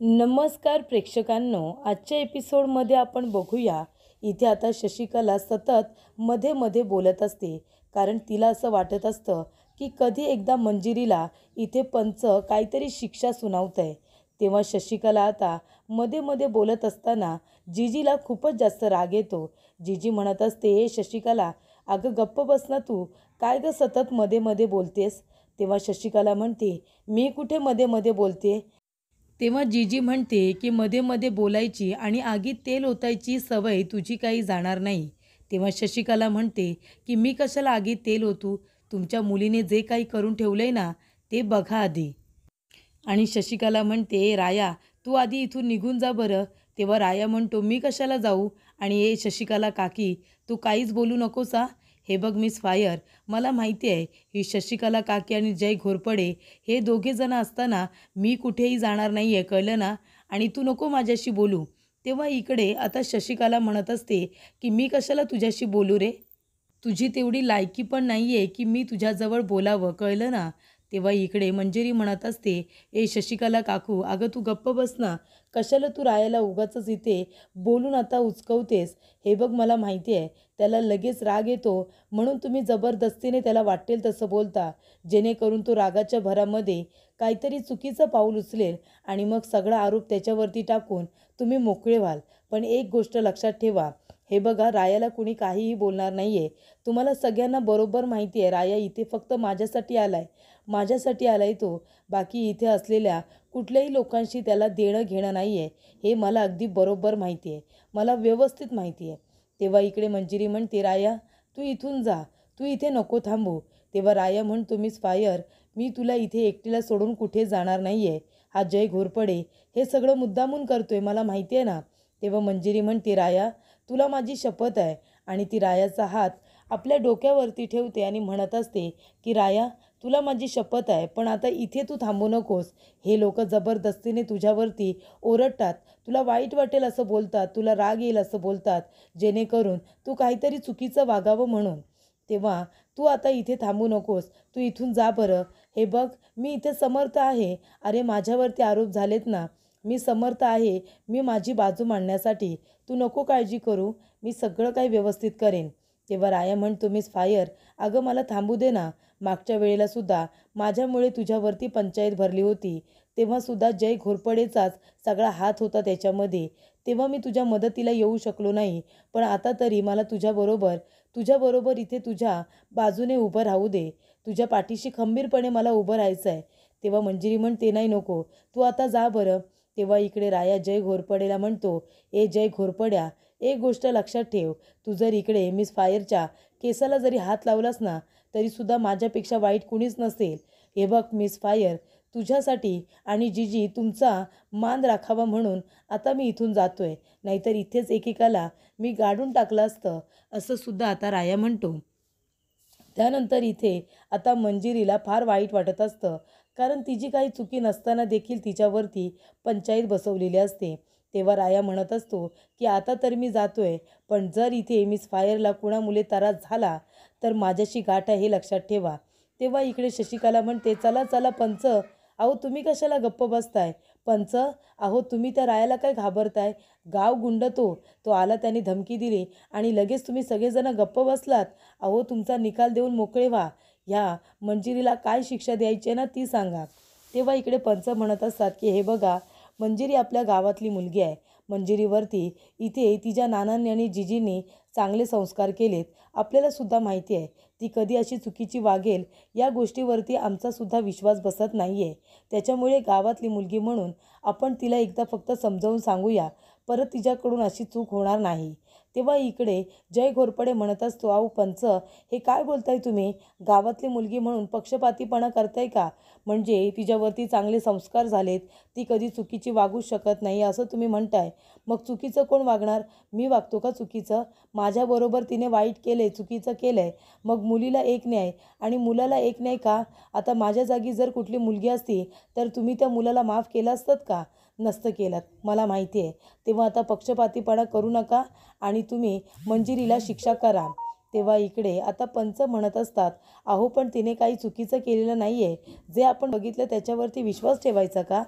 नमस्कार प्रेक्षकांनो, आजच्या एपिसोडमध्ये आपण बघूया. इथे आता शशिकला सतत मध्ये मध्ये बोलत असते, कारण तिला असं वाटत असतं की कधी एकदा मंजिरीला इथे पंच काहीतरी शिक्षा सुनावत आहे. तेव्हा शशिकला आता मध्ये मध्ये बोलत असताना जीजीला खूपच जास्त राग येतो. जीजी म्हणत असते, हे शशिकला, अगं गप्प बस ना तू, काय गं सतत मध्ये मध्ये बोलतेस. तेव्हा शशिकला म्हणते, मी कुठे मध्ये मध्ये बोलते. तेव्हा जीजी म्हणते की मध्ये मध्ये बोलायची आणि आगीत तेल ओतायची सवय तुझी काही जाणार नाही. तेव्हा शशिकला म्हणते की मी कशाला आगीत तेल ओतू, तुमच्या मुलीने जे काही करून ठेवलंय ना ते बघा आधी. आणि शशिकला म्हणते, राया तू आधी इथून निघून जा बरं. तेव्हा राया म्हणतो, मी कशाला जाऊ. आणि हे शशिकला काकी, तू काहीच बोलू नकोस हा. हे बघ मिस फायर, मला माहिती आहे ही शशिकला काकी आणि जय घोरपडे हे दोघे जण असताना मी कुठेही जाणार नाही आहे, कळलं ना. आणि तू नको माझ्याशी बोलू. तेव्हा इकडे आता शशिकला म्हणत असते की मी कशाला तुझ्याशी बोलू रे, तुझी तेवढी लायकी पण नाही आहे की मी तुझ्याजवळ बोलावं, कळलं ना. तेव्हा इकडे मंजिरी म्हणत असते, ए शशिकला काकू, अगं तू गप्प बस ना, कशाला तू रायाला उगाचच इथे बोलून आता उचकवतेस. हे बघ मला माहिती आहे त्याला लगेच राग येतो, म्हणून तुम्ही जबरदस्तीने त्याला वाटेल तसं बोलता, जेणेकरून तो रागाच्या भरामध्ये काहीतरी चुकीचं पाऊल उचलेल आणि मग सगळा आरोप त्याच्यावरती टाकून तुम्ही मोकळे व्हाल. पण एक गोष्ट लक्षात ठेवा, हे बघा रायाला कुणी काहीही बोलणार नाही आहे. तुम्हाला सगळ्यांना बरोबर माहिती आहे राया इथे फक्त माझ्यासाठी आलाय तो. बाकी इथे असलेल्या कुठल्याही लोकांशी त्याला देणं घेणं नाही आहे, हे मला अगदी बरोबर माहिती आहे, मला व्यवस्थित माहिती आहे. तेव्हा इकडे मंजिरी म्हणते, राया तू इथून जा, तू इथे नको थांबू. तेव्हा राया म्हणतो, मिस फायर, मी तुला इथे एकटीला सोडून कुठे जाणार नाही आहे. हा जय घोरपडे हे सगळं मुद्दामून करतोय, मला माहिती आहे ना. तेव्हा मंजिरी म्हणते, राया तुला माझी शपथ आहे. आणि ती रायाचा हात आपल्या डोक्यावरती ठेवते आणि म्हणत असते की राया तुला माझी शपथ आहे, पण आता इथे तू थांबू नकोस. हे लोक जबरदस्तीने तुझ्यावरती ओरडतात, तुला वाईट वाटेल असं बोलतात, तुला राग येईल असं बोलतात, जेणेकरून तू काहीतरी चुकीचं वागावं म्हणून. तेव्हा तू आता इथे थांबू नकोस, तू इथून जा बरं. हे बघ मी इथे समर्थ आहे. अरे माझ्यावरती आरोप झालेत ना, मी समर्थ आहे, मी माझी बाजू मांडण्यासाठी. तू नको काळजी करू, मी सगळं काही व्यवस्थित करेन. तेव्हा राया म्हणतो, मिस फायर, अगं मला थांबू दे ना. मागच्या वेळेला सुद्धा माझ्यामुळे तुझ्यावरती पंचायत भरली होती, तेव्हासुद्धा जय घोरपडेचाच सगळा हात होता त्याच्यामध्ये. तेव्हा मी तुझ्या मदतीला येऊ शकलो नाही, पण आता तरी मला तुझ्याबरोबर इथे तुझ्या बाजूने उभं राहू दे. तुझ्या पाठीशी खंबीरपणे मला उभं राहायचं आहे. तेव्हा मंजिरी म्हणते, नाही नको, तू आता जा बरं. तेव्हा इकडे राया जय घोरपडेला म्हणतो, ए जय घोरपड्या, एक गोष्ट लक्षात ठेव, तू जर इकडे मिस फायरच्या केसाला जरी हात लावलास ना तरीसुद्धा माझ्यापेक्षा वाईट कुणीच नसेल. हे बघ मिस फायर, तुझ्यासाठी आणि जीजी तुमचा मान राखावा म्हणून आता मी इथून जातोय, नाहीतर इथेच एकेकाला मी गाडून टाकलं असतं, असं सुद्धा आता राया म्हणतो. त्यानंतर इथे आता मंजिरीला फार वाईट वाटत असतं, कारण तिची काही चुकी नसताना देखील तिच्यावरती पंचायत बसवलेली असते. तेव्हा राया म्हणत असतो की आता तर मी जातोय, पण जर इथे मिस फायरला कुणामुळे त्रास झाला तर माझ्याशी गाठ आहे हे लक्षात ठेवा. तेव्हा इकडे शशिकला म्हणते, चला चला पंच, अहो तुम्ही कशाला गप्प बसताय. पंच, अहो तुम्ही त्या रायाला काय घाबरताय. गाव गुंड तो आला, त्याने धमकी दिली आणि लगेच तुम्ही सगळेजण गप्प बसलात. अहो तुमचा निकाल देऊन मोकळे व्हा, ह्या मंजिरीला काय शिक्षा द्यायची ना ती सांगा. तेव्हा इकडे पंच म्हणत असतात की हे बघा, मंजिरी आपल्या गावातली मुलगी आहे. मंजिरीवरती इथे तिच्या नानांनी आणि जिजींनी चांगले संस्कार केलेत. आपल्याला सुद्धा माहिती आहे ती कधी अशी चुकीची वागेल, या गोष्टीवरती आमचासुद्धा विश्वास बसत नाही आहे. त्याच्यामुळे गावातली मुलगी म्हणून आपण तिला एकदा फक्त समजावून सांगूया, परत तिच्याकडून अशी चूक होणार नाही. तेव्हा इकडे जय घोरपडे म्हणत असतो, अहो पंच, हे काय बोलताय तुम्ही. गावातली मुलगी म्हणून पक्षपातीपणा करताय का. म्हणजे तिच्यावरती चांगले संस्कार झालेत, ती कधी चुकीची वागू शकत नाही असं तुम्ही म्हणताय. मग चुकीचं कोण वागणार, मी वागतो का चुकीचं. माझ्याबरोबर तिने वाईट केले, चुकीचं केलं आहे, मग मुलीला एक न्याय आणि मुलाला एक न्याय का. आता माझ्या जागी जर कुठली मुलगी असती तर तुम्ही त्या मुलाला माफ केलं असतं का. नसतं केलं, मला माहिती आहे. तेव्हा आता पक्षपातीपणा करू नका आणि तुम्ही मंजिरीला शिक्षा करा. तेव्हा इकडे आता पंच म्हणत असतात, अहो पण तिने काही चुकीचं केलेलं नाही आहे, जे आपण बघितलं त्याच्यावरती विश्वास ठेवायचा का.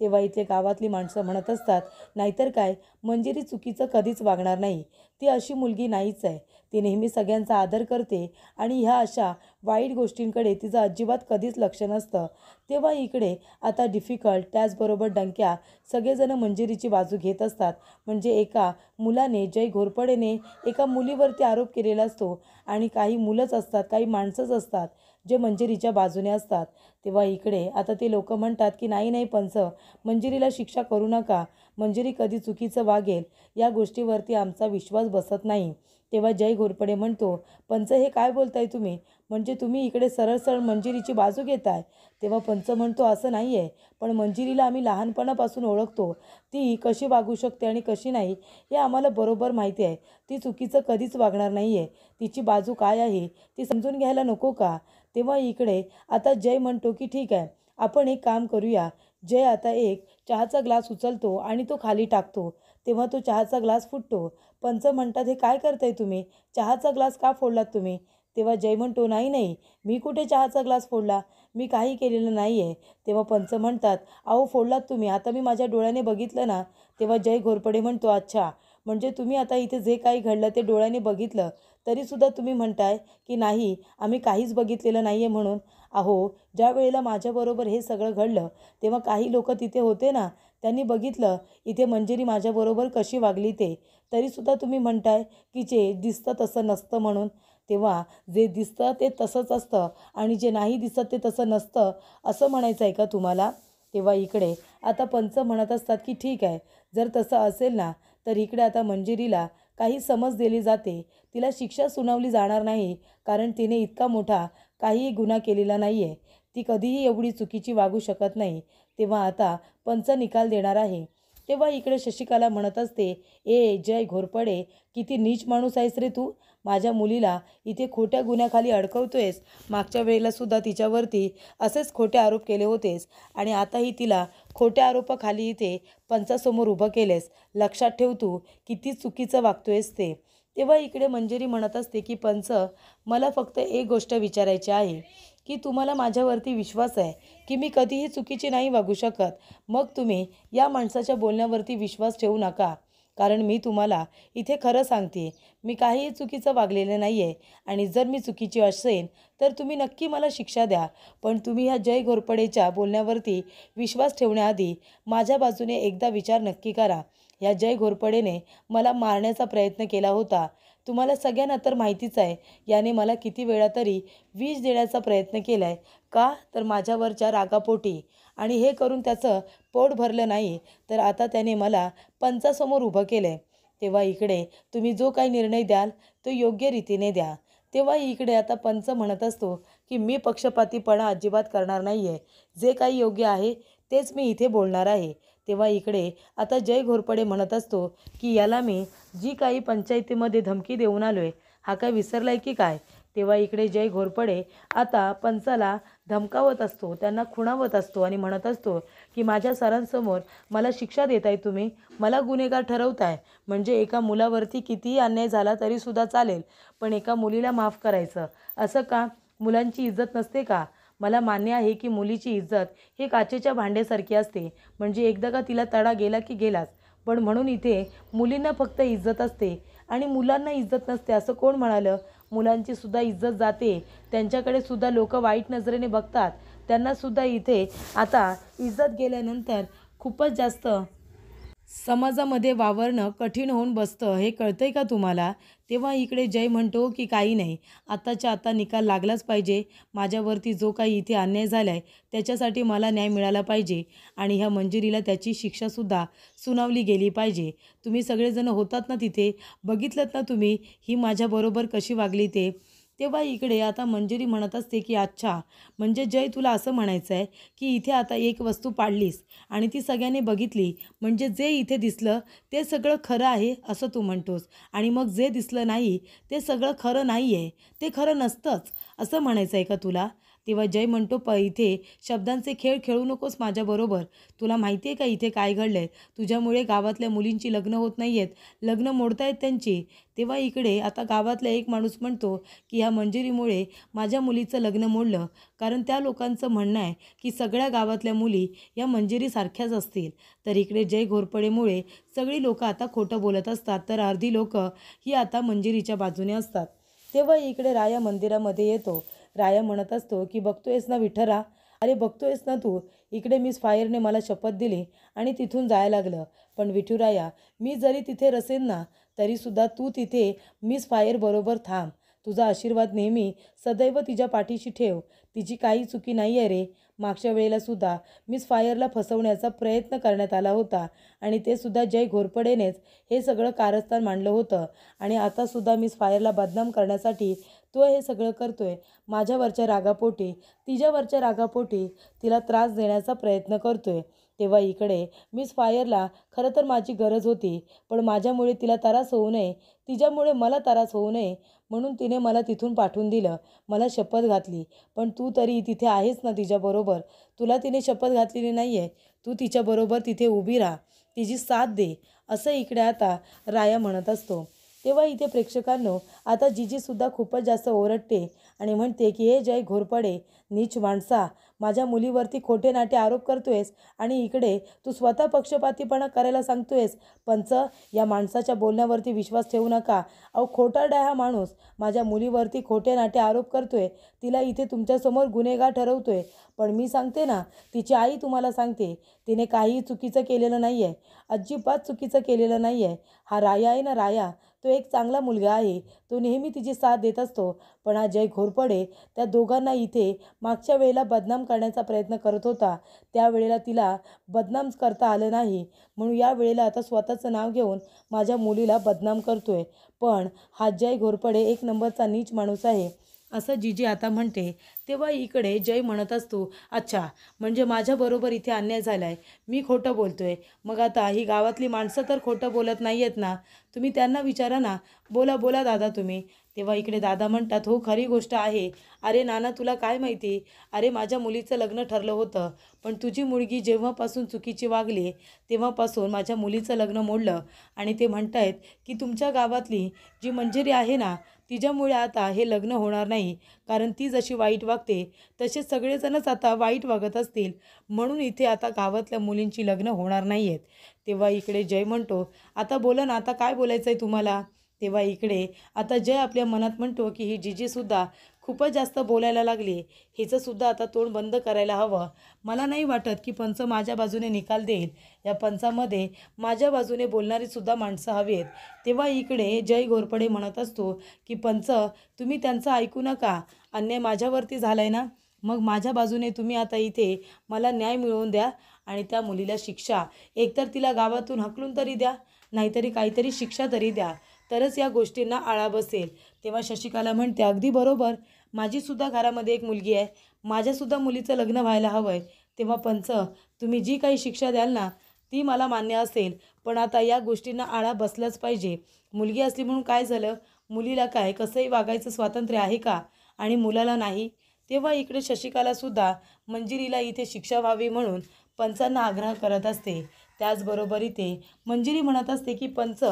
तेव्हा इथे गावातली माणसं म्हणत असतात, नाहीतर काय, मंजिरी चुकीचं कधीच वागणार नाही. ती अशी मुलगी नाहीच आहे. ती नेहमी सगळ्यांचा आदर करते आणि ह्या अशा वाईट गोष्टींकडे तिचं अजिबात कधीच लक्ष नसतं. तेव्हा इकडे आता डिफिकल्ट त्याचबरोबर डंक्या सगळेजण मंजिरीची बाजू घेत असतात. म्हणजे एका मुलाने, जय घोरपडेने एका मुलीवरती आरोप केलेला असतो आणि काही मुलंच असतात, काही माणसंच असतात जे मंजिरीच्या बाजूने असतात. तेव्हा इकडे आता ते लोक म्हणतात की नाही नाही पंच, मंजिरीला शिक्षा करू नका. मंजिरी कधी चुकीचं वागेल या गोष्टीवरती आमचा विश्वास बसत नाही. तेव्हा जय घोरपडे म्हणतो, पंच हे काय बोलताय तुम्ही? म्हणजे तुम्ही इकडे सरळ सरळ मंजिरीची बाजू घेताय. तेव्हा पंच म्हणतो, असं नाही आहे, पण मंजिरीला आम्ही लहानपणापासून ओळखतो. ती कशी वागू शकते आणि कशी नाही हे आम्हाला बरोबर माहिती आहे. ती चुकीचं कधीच वागणार नाही आहे. तिची बाजू काय आहे ती समजून घ्यायला नको का? तेव्हा इकडे आता जय म्हणतो की ठीक आहे, आपण एक काम करूया. जय आता एक चहाचा ग्लास उचलतो आणि तो खाली टाकतो. तेव्हा तो चहाचा ग्लास फुटतो. पंच म्हणतात, हे काय करताय तुम्ही? चहाचा ग्लास का फोडलात तुम्ही? तेव्हा जय म्हणतो, नाही नाही, मी कुठे चहाचा ग्लास फोडला? मी काही केलेलं नाही आहे. तेव्हा पंच म्हणतात, अहो फोडलात तुम्ही, आता मी माझ्या डोळ्याने बघितलं ना. तेव्हा जय घोरपडे म्हणतो, अच्छा, म्हणजे तुम्ही आता इथे जे काही घडलं ते डोळ्याने बघितलं, तरीसुद्धा तुम्ही म्हणताय की नाही आम्ही काहीच बघितलेलं नाही आहे म्हणून. अहो, ज्या वेळेला माझ्याबरोबर हे सगळं घडलं तेव्हा काही लोक तिथे होते ना, त्यांनी बघितलं इथे मंजिरी माझ्याबरोबर कशी वागली ते. तरीसुद्धा तुम्ही म्हणताय की जे दिसतं तसं नसतं म्हणून. तेव्हा जे दिसतं ते तसंच असतं आणि जे नाही दिसत ते तसं नसतं, असं म्हणायचं आहे का तुम्हाला? तेव्हा इकडे आता पंच म्हणत असतात की ठीक आहे, जर तसं असेल ना तर इकडे आता मंजिरीला काही समज दिली जाते. तिला शिक्षा सुनावली जाणार नाही, कारण तिने इतका मोठा काहीही गुन्हा केलेला नाही आहे. ती कधीही एवढी चुकीची वागू शकत नाही. तेव्हा आता पंच निकाल देणार आहे. तेव्हा इकडे शशिकला म्हणत असते, ए जय घोरपडे, किती नीच माणूस आहेस रे तू. माझ्या मुलीला इथे खोट्या गुन्ह्याखाली अडकवतोयस. मागच्या वेळेलासुद्धा तिच्यावरती असेच खोटे आरोप केले होतेस आणि आताही तिला खोट्या आरोपाखाली इथे पंचासमोर उभं केलेस. लक्षात ठेव तू किती चुकीचं वागतोयस ते. तेव्हा इकडे मंजिरी म्हणत असते की पंच, मला फक्त एक गोष्ट विचारायची आहे की तुम्हाला माझ्यावरती विश्वास आहे की मी कधीही चुकीची नाही वागू शकत. मग तुम्ही या माणसाच्या बोलण्यावरती विश्वास ठेवू नका, कारण मी तुम्हाला इथे खरं सांगते, मी काहीही चुकीचं वागलेलं नाही आहे आणि जर मी चुकीची असेल तर तुम्ही नक्की मला शिक्षा द्या. पण तुम्ही ह्या जय घोरपडेच्या बोलण्यावरती विश्वास ठेवण्याआधी माझ्या बाजूने एकदा विचार नक्की करा. या जय घोरपडेने मला मारण्याचा प्रयत्न केला होता. तुम्हाला सगळ्यांना तर माहितीच आहे, याने मला किती वेळा तरी विष देण्याचा प्रयत्न केला आहे. का तर माझ्यावरच्या रागापोटी, आणि हे करून त्याचं पोट भरलं नाही तर आता त्याने मला पंचासमोर उभं केलं आहे. तेव्हा इकडे तुम्ही जो काही निर्णय द्याल तो योग्य रीतीने द्या. तेव्हा इकडे आता पंच म्हणत असतो की मी पक्षपातीपणा अजिबात करणार नाही आहे. जे काही योग्य आहे तेच मी इथे बोलणार आहे. तेव्हा इकडे आता जय घोरपडे म्हणत असतो की याला मी जी काही पंचायतीमध्ये धमकी देऊन आलो आहे, हा काय विसरलाय की काय? तेव्हा इकडे जय घोरपडे आता पंचाला धमकावत असतो, त्यांना खुणावत असतो आणि म्हणत असतो की माझ्या सरांसमोर मला शिक्षा देताय तुम्ही, मला गुन्हेगार ठरवताय. म्हणजे एका मुलावरती कितीही अन्याय झाला तरीसुद्धा चालेल, पण एका मुलीला माफ करायचं असं का? मुलांची इज्जत नसते का? मला मान्य आहे की मुलीची इज्जत ही काचेच्या भांड्यासारखी असते, म्हणजे एकदा का तिला तडा गेला की गेलाच. पण म्हणून इथे मुलींना फक्त इज्जत असते आणि मुलांना इज्जत नसते असं कोण म्हणालं? मुलांची सुद्धा इज्जत जाते, त्यांच्याकडे सुद्धा लोक वाईट नजरेने बघतात. त्यांनासुद्धा इथे आता इज्जत गेल्यानंतर खूपच जास्त समाजामध्ये वावरणं कठीण होऊन बसतं, हे कळतंय का तुम्हाला? तेव्हा इकडे जय म्हणतो की काही नाही, आत्ताच्या आता निकाल लागलाच पाहिजे. माझ्यावरती जो काही इथे अन्याय झाला आहे त्याच्यासाठी मला न्याय मिळाला पाहिजे आणि ह्या मंजिरीला त्याची शिक्षासुद्धा सुनावली गेली पाहिजे. तुम्ही सगळेजण होतात ना तिथे, बघितलं ना तुम्ही ही माझ्याबरोबर कशी वागली ते. तेव्हा इकडे आता मंजिरी म्हणत असते की अच्छा, म्हणजे जय तुला असं म्हणायचं आहे की इथे आता एक वस्तू पाडलीस आणि ती सगळ्यांनी बघितली, म्हणजे जे इथे दिसलं ते सगळं खरं आहे असं तू म्हणतोस, आणि मग जे दिसलं नाही ते सगळं खरं नाही आहे, ते खरं नसतंच असं म्हणायचं आहे का तुला? तेव्हा जय म्हणतो, इथे शब्दांचे खेळ खेळू नकोस माझ्याबरोबर. तुला माहिती आहे का इथे काय घडलं आहे? तुझ्यामुळे गावातल्या मुलींची लग्न होत नाही आहेत, लग्न मोडतायत त्यांची. तेव्हा इकडे आता गावातला एक माणूस म्हणतो की ह्या मंजिरीमुळे माझ्या मुलीचं लग्न मोडलं, कारण त्या लोकांचं म्हणणं आहे की सगळ्या गावातल्या मुली या मंजिरीसारख्याच असतील. तर इकडे जय घोरपडेमुळे सगळी लोकं आता खोटं बोलत असतात, तर अर्धी लोकं ही आता मंजिरीच्या बाजूने असतात. तेव्हा इकडे राया मंदिरामध्ये येतो. राया म्हणत असतो की बघतोयस ना विठ्ठला, अरे बघतोयस ना तू, इकडे मिस फायरने मला शपथ दिली आणि तिथून जायला लागलं. पण विठुराया, मी जरी तिथे रसेन ना तरीसुद्धा तू तिथे मिस फायर बरोबर थांब. तुझा आशीर्वाद नेहमी सदैव तिच्या पाठीशी ठेव. तिची काही चुकी नाही आहे रे. मागच्या वेळेला सुद्धा मिस फायरला फसवण्याचा प्रयत्न करण्यात आला होता आणि ते सुद्धा जय घोरपडेनेच हे सगळं कारस्थान मांडलं होतं. आणि आतासुद्धा मिस फायरला बदनाम करण्यासाठी तो हे सगळं करतोय. माझ्यावरच्या रागापोटी, तिच्यावरच्या रागापोटी तिला त्रास देण्याचा प्रयत्न करतोय. तेव्हा इकडे मिस फायरला खरं तर माझी गरज होती, पण माझ्यामुळे तिला त्रास होऊ नये, तिच्यामुळे मला त्रास होऊ नये म्हणून तिने मला तिथून पाठवून दिलं, मला शपथ घातली. पण तू तरी तिथे आहेस ना तिच्याबरोबर. तुला तिने शपथ घातलेली नाही आहे, तू तिच्याबरोबर तिथे उभी राहा, तिची साथ दे, असं इकडे आता राया म्हणत असतो. तेव्हा इथे प्रेक्षकांनो आता जीजीसुद्धा खूपच जास्त ओरडते आणि म्हणते की हे जय घोरपडे, नीच माणसा, माझ्या मुलीवरती खोटे नाटे आरोप करतोयस आणि इकडे तू स्वतः पक्षपातीपणा करायला सांगतोयस. पंच, या माणसाच्या बोलण्यावरती विश्वास ठेवू नका. अहो खोटारडा आहे हा माणूस, माझ्या मुलीवरती खोटे नाटे आरोप करतोय, तिला इथे तुमच्यासमोर गुन्हेगार ठरवतोय. पण मी सांगते ना, तिची आई तुम्हाला सांगते, तिने काहीही चुकीचं केलेलं नाही आहे, अजिबात चुकीचं केलेलं नाही आहे. हा राया आहे ना राया, तो एक चांगला मुलगा आहे, तो नेहमी तिची साथ देत असतो. पण हा जय घोरपडे त्या दोघांना इथे मागच्या वेळेला बदनाम करण्याचा प्रयत्न करत होता, त्यावेळेला तिला बदनाम करता आलं नाही, म्हणून या वेळेला आता स्वतःचं नाव घेऊन माझ्या मुलीला बदनाम करतोय. पण हा जय घोरपडे एक नंबरचा नीच माणूस आहे, असं जीजी आता म्हणते. तेव्हा इकडे जय म्हणत असतो, अच्छा, म्हणजे माझ्याबरोबर इथे अन्याय झाला आहे, मी खोटं बोलतोय. मग आता ही गावातली माणसं तर खोटं बोलत नाही आहेत ना, तुम्ही त्यांना विचारा ना, बोला बोला दादा तुम्ही. तेव्हा इकडे दादा म्हणतात, हो खरी गोष्ट आहे. अरे नाना, तुला काय माहिती, अरे माझ्या मुलीचं लग्न ठरलं होतं, पण तुझी मुलगी जेव्हापासून चुकीची वागली तेव्हापासून माझ्या मुलीचं लग्न मोडलं. आणि ते म्हणतायत की तुमच्या गावातली जी मंजिरी आहे ना, तिच्यामुळे आता हे लग्न होणार नाही, कारण ती जशी वाईट वागते तसे सगळेजणच आता वाईट वागत असतील, म्हणून इथे आता गावातल्या मुलींची लग्न होणार नाही आहेत. तेव्हा इकडे जय म्हणतो, आता बोला ना, आता काय बोलायचं आहे तुम्हाला. तेव्हा इकडे आता जय आपल्या मनात म्हणतो की ही जीजीसुद्धा खूपच जास्त बोलायला लागली, हिचंसुद्धा आता तोंड बंद करायला हवं. मला नाही वाटत की पंच माझ्या बाजूने निकाल देईल, या पंचामध्ये माझ्या बाजूने बोलणारीसुद्धा माणसं हवी आहेत. तेव्हा इकडे जय घोरपडे म्हणत असतो की पंच, तुम्ही त्यांचं ऐकू नका, अन्याय माझ्यावरती झाला आहे ना, मग माझ्या बाजूने तुम्ही आता इथे मला न्याय मिळवून द्या आणि त्या मुलीला शिक्षा, एकतर तिला गावातून हकलून तरी द्या, नाहीतरी काहीतरी शिक्षा तरी द्या, तरच या गोष्टींना आळा बसेल. तेव्हा शशिकला म्हणते, अगदी बरोबर, माझीसुद्धा घरामध्ये एक मुलगी आहे, माझ्यासुद्धा मुलीचं लग्न व्हायला हवं आहे. तेव्हा पंच, तुम्ही जी काही शिक्षा द्याल ना ती मला मान्य असेल, पण आता या गोष्टींना आळा बसलाच पाहिजे. मुलगी असली म्हणून काय झालं, मुलीला काय कसंही वागायचं स्वातंत्र्य आहे का, आणि मुलाला नाही. तेव्हा इकडे शशिकलासुद्धा मंजिरीला इथे शिक्षा व्हावी म्हणून पंचांना आग्रह करत असते. त्याचबरोबर इथे मंजिरी म्हणत असते की पंच,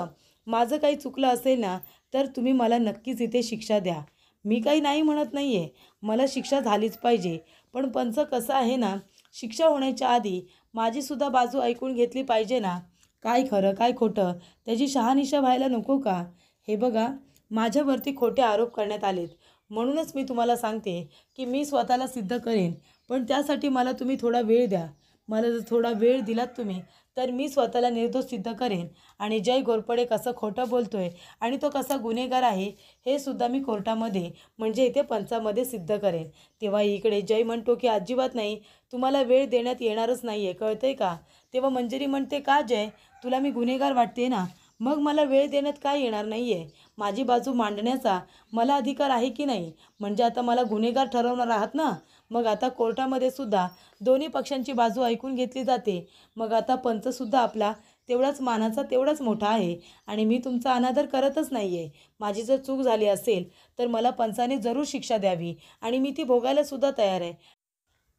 माझं काही चुकलं असेल ना तर तुम्ही मला नक्कीच इथे शिक्षा द्या, मी काही नाही म्हणत नाही आहे, मला शिक्षा झालीच पाहिजे. पण पंच कसं आहे ना, शिक्षा होण्याच्या आधी माझीसुद्धा बाजू ऐकून घेतली पाहिजे ना, काय खरं काय खोटं त्याची शहानिशा व्हायला नको का. हे बघा, माझ्यावरती खोटे आरोप करण्यात आलेत, म्हणूनच मी तुम्हाला सांगते की मी स्वतःला सिद्ध करेन, पण त्यासाठी मला तुम्ही थोडा वेळ द्या. मला जर थोडा वेळ दिलात तुम्ही तर मी स्वतःला निर्दोष सिद्ध करेन आणि जय घोरपडे कसं खोटं बोलतोय आणि तो कसा गुन्हेगार आहे हे सुद्धा मी कोर्टामध्ये म्हणजे इथे पंचामध्ये सिद्ध करेन. तेव्हा इकडे जय म्हणतो की अजिबात नाही, तुम्हाला वेळ देण्यात येणारच नाही आहे, कळतंय का. तेव्हा मंजिरी म्हणते, का जय, तुला मी गुन्हेगार वाटते ना, मग मला वेळ देण्यात काय येणार नाही आहे, माझी बाजू मांडण्याचा मला अधिकार आहे की नाही. म्हणजे आता मला गुन्हेगार ठरवणार आहात ना, मग आता कोर्टामध्ये सुद्धा दोन्ही पक्षांची बाजू ऐकून घेतली जाते. मग आता पंचसुद्धा आपला तेवढाच मानाचा तेवढाच मोठा आहे आणि मी तुमचा अनादर करतच नाही आहे. माझी जर चूक झाली असेल तर मला पंचाने जरूर शिक्षा द्यावी आणि मी ती भोगायला सुद्धा तयार आहे.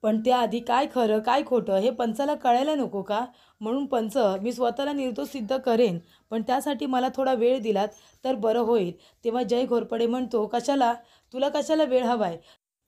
पण त्याआधी काय खरं काय खोटं हे पंचाला कळायला नको का? म्हणून पंच, मी स्वतःला निर्दोष सिद्ध करेन, पण त्यासाठी मला थोडा वेळ दिलात तर बरं होईल. तेव्हा जय घोरपडे म्हणतो, कशाला? तुला कशाला वेळ हवाय?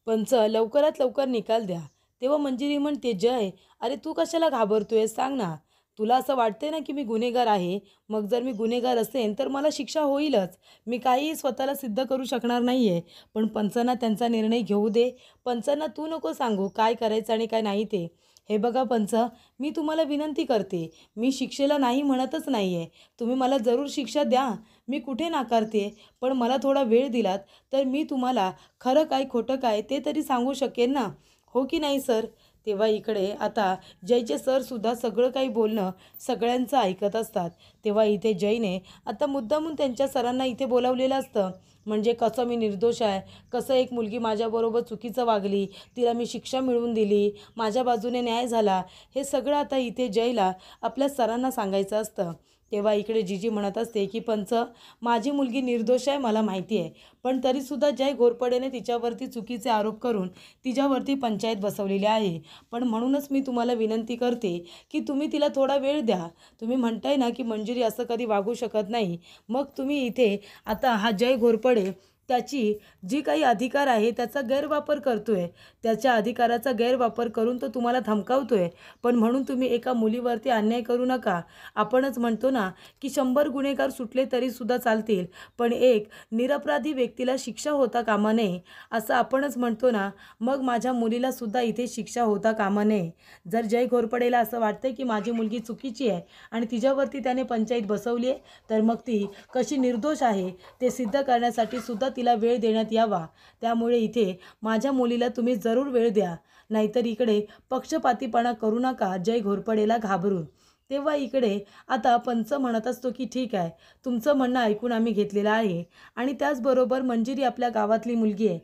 पंच, लवकरात लवकर निकाल द्या. तेव्हा मंजिरी म्हणते, जय, अरे तू कशाला घाबरतोय सांग ना. तुला असं वाटतंय ना की मी गुन्हेगार आहे. मग जर मी गुन्हेगार असेन तर मला शिक्षा होईलच. मी काहीही स्वतःला सिद्ध करू शकणार नाही आहे. पण पंचांना त्यांचा निर्णय घेऊ दे. पंचांना तू नको सांगू काय करायचं आणि काय नाही ते. हे बघा पंच, मी तुम्हाला विनंती करते. मी शिक्षेला नाही म्हणतच नाही आहे. तुम्ही मला जरूर शिक्षा द्या. मी कुठे नाकारते. पण मला थोडा वेळ दिलात तर मी तुम्हाला खरं काय खोटं काय ते तरी सांगू शकेन ना. हो की नाही सर? तेव्हा इकडे आता जयचे सरसुद्धा सगळं काही बोलणं सगळ्यांचं ऐकत असतात. तेव्हा इथे जयने आता मुद्दामून त्यांच्या सरांना इथे बोलावलेलं असतं. म्हणजे कसं मी निर्दोष आहे, कसं एक मुलगी माझ्याबरोबर चुकीचं वागली, तिला मी शिक्षा मिळवून दिली, माझ्या बाजूने न्याय झाला, हे सगळं आता इथे जयला आपल्या सरांना सांगायचं असतं. तेव्हा इकडे जीजी म्हणत असते की पंच, माझी मुलगी निर्दोष आहे मला माहिती आहे. पण तरीसुद्धा जय घोरपडेने तिच्यावरती चुकीचे आरोप करून तिच्यावरती पंचायत बसवलेली आहे. पण म्हणूनच मी तुम्हाला विनंती करते की तुम्ही तिला थोडा वेळ द्या. तुम्ही म्हणताय ना की मंजिरी असं कधी वागू शकत नाही. मग तुम्ही इथे आता हा जय घोरपडे त्याची जी काही अधिकार आहे त्याचा गैरवापर करतोय. त्याच्या अधिकाराचा गैरवापर करून तो तुम्हाला धमकावतोय. पण म्हणून तुम्ही एका मुलीवरती अन्याय करू नका. आपणच म्हणतो ना की 100 गुन्हेगार सुटले तरीसुद्धा चालतील, पण एक निरपराधी व्यक्तीला शिक्षा होता कामा नये, असं आपणच म्हणतो ना. मग माझ्या मुलीलासुद्धा इथे शिक्षा होता कामा नये. जर जय घोरपडेला असं वाटतंय की माझी मुलगी चुकीची आहे आणि तिच्यावरती त्याने पंचायत बसवली आहे, तर मग ती कशी निर्दोष आहे ते सिद्ध करण्यासाठी सुद्धा तिला वेळ देण्यात यावा. त्यामुळे इथे माझ्या मुलीला तुम्ही जरूर वेळ द्या. नाहीतर इकडे पक्षपातीपणा करू नका जय घोरपडेला घाबरून. तेव्हा इकडे आता पंच म्हणत असतो की ठीक आहे, तुमचं म्हणणं ऐकून आम्ही घेतलेलं आहे आणि त्याचबरोबर मंजिरी आपल्या गावातली मुलगी आहे.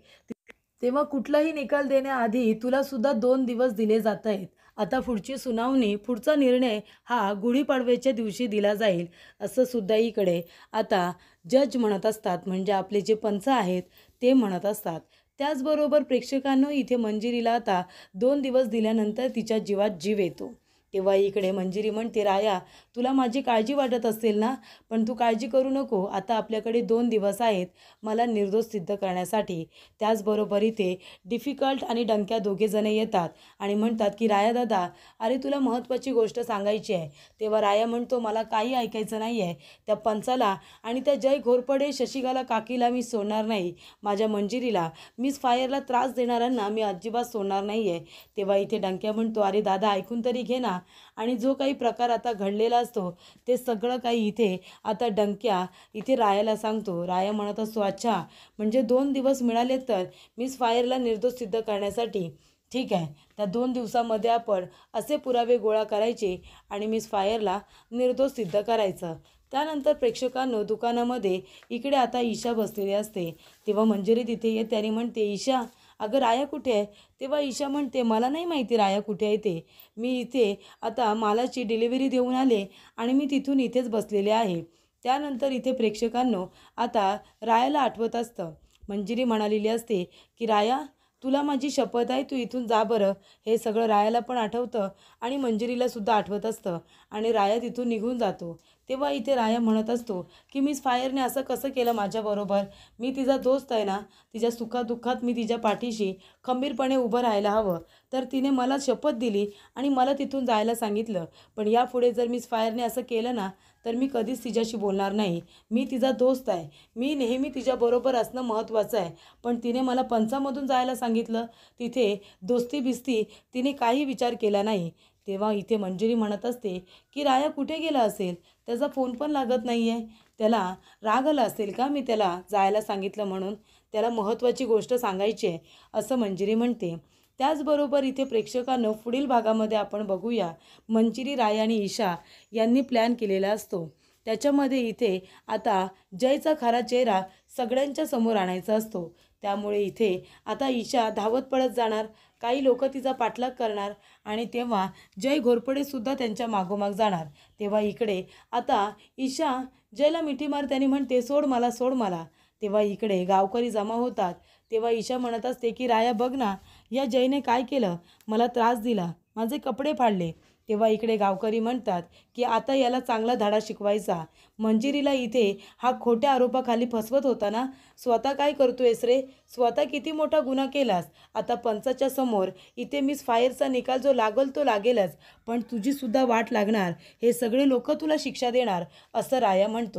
तेव्हा कुठलाही निकाल देण्याआधी तुलासुद्धा 2 दिवस दिले जात आहेत. आता पुढची सुनावणी, पुढचा निर्णय हा गुढीपाडव्याच्या दिवशी दिला जाईल, असं सुद्धा इकडे आता जज म्हणत असतात. म्हणजे आपले जे पंच आहेत ते म्हणत असतात. त्याचबरोबर प्रेक्षकांनो, इथे मंजिरीला आता 2 दिवस दिल्यानंतर तिच्या जीवात जीव येतो. तेव्हा इकडे मंजिरी म्हणते, राया, तुला माझी काळजी वाटत असेल ना, पण तू काळजी करू नको. आता आपल्याकडे 2 दिवस आहेत मला निर्दोष सिद्ध करण्यासाठी. त्याचबरोबर इथे डिफिकल्ट आणि डंक्या दोघेजणे येतात आणि म्हणतात की राया दादा, अरे तुला महत्त्वाची गोष्ट सांगायची आहे. तेव्हा राया म्हणतो, मला काही ऐकायचं नाही आहे. त्या पंचाला आणि त्या जय घोरपडे शशिकला काकीला मी सोडणार नाही. माझ्या मंजिरीला, मिस फायरला त्रास देणाऱ्यांना मी अजिबात सोडणार नाही आहे. तेव्हा इथे डंक्या म्हणतो, अरे दादा ऐकून तरी घे ना. आणि जो काही प्रकार आता घडलेला असतो ते सगळं काही इथे आता डंक्या इथे रायाला सांगतो. राया म्हणत असतो, अच्छा, म्हणजे 2 दिवस मिळाले तर मिस फायरला निर्दोष सिद्ध करण्यासाठी. ठीक आहे, त्या 2 दिवसामध्ये आपण असे पुरावे गोळा करायचे आणि मिस फायरला निर्दोष सिद्ध करायचं. त्यानंतर प्रेक्षकांनो, दुकानामध्ये इकडे आता ईशा बसलेली असते. तेव्हा मंजिरी तिथे येते आणि म्हणते, ईशा, अगं राया कुठे आहे? तेव्हा ईशा म्हणते, मला नाही माहिती राया कुठे आहे ते. मी इथे आता मालाची डिलिव्हरी देऊन आले आणि मी तिथून इथेच बसलेले आहे. त्यानंतर इथे प्रेक्षकांनो आता रायाला आठवत असतं. मंजिरी म्हणालेली असते की राया, तुला माझी शपथ आहे, तू इथून जा बरं. हे सगळं रायाला पण आठवतं आणि मंजिरीलासुद्धा आठवत असतं आणि राया तिथून निघून जातो. तेव्हा इथे राया म्हणत असतो की मिस फायरने असं कसं केलं माझ्याबरोबर? मी तिचा दोस्त आहे ना, तिच्या सुखादुःखात मी तिच्या पाठीशी खंबीरपणे उभं राहायला हवं. तर तिने मला शपथ दिली आणि मला तिथून जायला सांगितलं. पण यापुढे जर मिस फायरने असं केलं ना, तर मी कधीच तिच्याशी बोलणार नाही. मी तिचा दोस्त आहे, मी नेहमी तिच्याबरोबर असणं महत्त्वाचं आहे. पण तिने मला पंचामधून जायला सांगितलं, तिथे दोस्ती बिस्ती तिने काही विचार केला नाही. तेव्हा इथे मंजिरी म्हणत असते की राया कुठे गेला असेल? त्याचा फोन पण लागत नाही आहे. त्याला राग आला असेल का मी त्याला जायला सांगितलं म्हणून? त्याला महत्त्वाची गोष्ट सांगायची आहे, असं मंजिरी म्हणते. त्याचबरोबर इथे प्रेक्षकांनो, पुढील भागामध्ये आपण बघूया मंजिरी, राया आणि ईशा यांनी प्लॅन केलेला असतो. त्याच्यामध्ये इथे आता जयचा खरा चेहरा सगळ्यांच्या समोर आणायचा असतो. त्यामुळे इथे आता ईशा धावत पळत जाणार. काही लोक तिचा पाठलाग करणार आणि तेव्हा जय घोरपडेसुद्धा त्यांच्या मागोमाग जाणार. तेव्हा इकडे आता ईशा जयला मिठी मारते आणि म्हणते, सोड मला, सोड मला. तेव्हा इकडे गावकरी जमा होतात. तेव्हा ईशा म्हणत असते की राया बघ ना, या जयने काय केलं, मला त्रास दिला, माझे कपडे फाडले. तेव्हा इकडे गावकरी म्हणतात की आता याला चांगला धडा शिकवायचा. मंजिरीला इथे हा खोट्या आरोपाखाली फसवत होता ना, स्वतः काय करतोयस रे, स्वतः किती मोठा गुन्हा केलास. आता पंचाच्या समोर इथे मिस फायरचा निकाल जो लागल तो लागेलच, पण तुझी सुद्धा वाट लागणार, हे सगळे लोक तुला शिक्षा देणार, असं राया म्हणतो.